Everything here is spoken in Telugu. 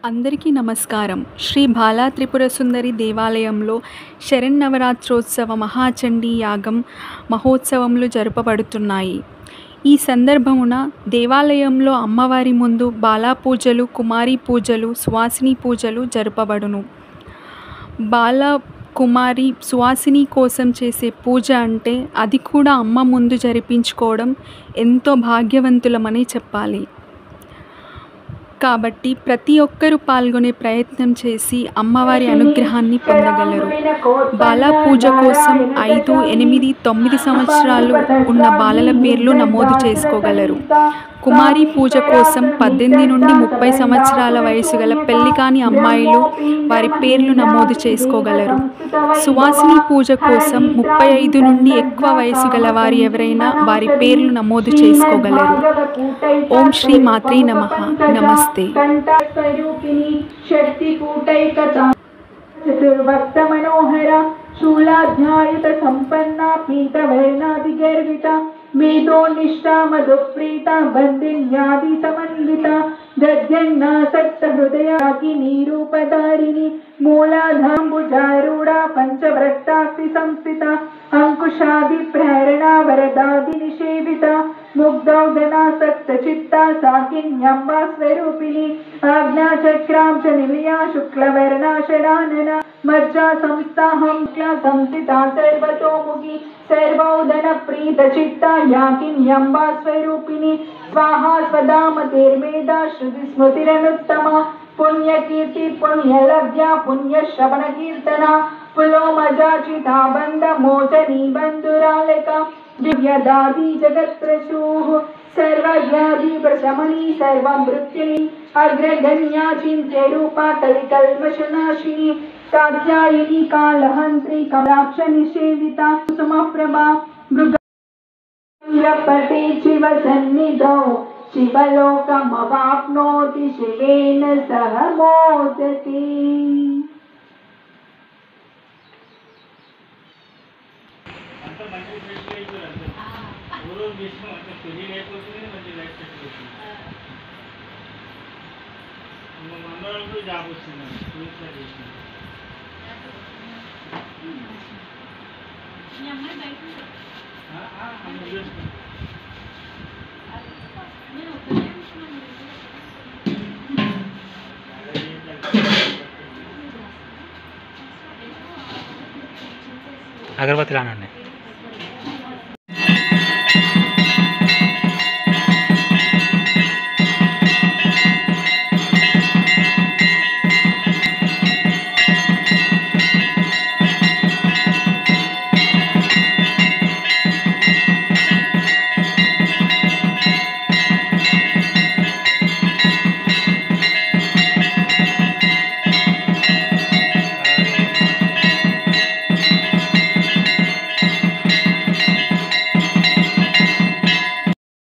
అందరికీ నమస్కారం. శ్రీ బాలా త్రిపుర సుందరి దేవాలయంలో శరన్నవరాత్రోత్సవ మహాచండీ యాగం మహోత్సవములు జరుపబడుతున్నాయి. ఈ సందర్భమున దేవాలయంలో అమ్మవారి ముందు బాలా పూజలు, కుమారి పూజలు, సువాసిని పూజలు జరుపబడును. బాలా, కుమారి, సువాసిని కోసం చేసే పూజ అంటే అది కూడా అమ్మ ముందు జరిపించుకోవడం ఎంతో భాగ్యవంతులమని చెప్పాలి. కాబట్టి ప్రతి ఒక్కరూ పాల్గొనే ప్రయత్నం చేసి అమ్మవారి అనుగ్రహాన్ని పొందగలరు. బాలా పూజ కోసం 5, 8, 9 సంవత్సరాలు ఉన్న బాలల పేర్లు నమోదు చేసుకోగలరు. కుమారి పూజ కోసం 18 నుండి 30 సంవత్సరాల వయసు గల పెళ్లి కాని అమ్మాయిలు వారి పేర్లు నమోదు చేసుకోగలరు. సువాసిని పూజ కోసం 35 నుండి ఎక్కువ వయసు గల వారు ఎవరైనా వారి పేర్లు నమోదు చేసుకోగలరు. ఓం శ్రీ మాత్రే నమః. నమస్తే. చతుర్భక్త మనోహర శూలాధ్యాయుత సంపన్న పీతవర్ణాదిగర్విత మేధోనిష్టా మధుప్రీత బంధిన్యాది సమన్విత దధ్యన్నాసక్త హృదయాకినీ రూపధారిణి మూలాధాంబుజారూఢ పంచవ్రక్తాస్తి సంస్థిత అంకుశాది ప్రేరణ వరదాది నిషేవిత ముగ్ధౌదనాసక్త చిత్త సాకిన్యంబా స్వరూపిణి ఆజ్ఞాచక్రాం చ నిలయా శుక్లవర్ణా షడానన మజ్జా సంస్థాహం సంస్థితా సర్వతోముఖి సర్వోదన ప్రీత చిత్త యాకిన్యంబా స్వరూపిణి స్వాహా స్వదామతిర్మేధా శృతి స్మృతిరనుత్తమ పుణ్యకీర్తి పుణ్యలభ్య పుణ్యశ్రవణ కీర్తన పులోమజాచితా బంధ మోచనీ బంధురాలక దివ్యదాది జగత్ప్రసూః సర్వవ్యాధి ప్రశమని సర్వమృత్యుని అగ్రగణ్యా చింత్య రూపా కలికల్మషనాశిని కాత్యాయని కాళహంత్రి కమలాక్ష నిషేవిత సుమప్రభా మృగపతి శివ సన్నిధౌ శివలోకమవాప్నోతి శివేన సహ మోదతే. అగరబత్తి రానండి.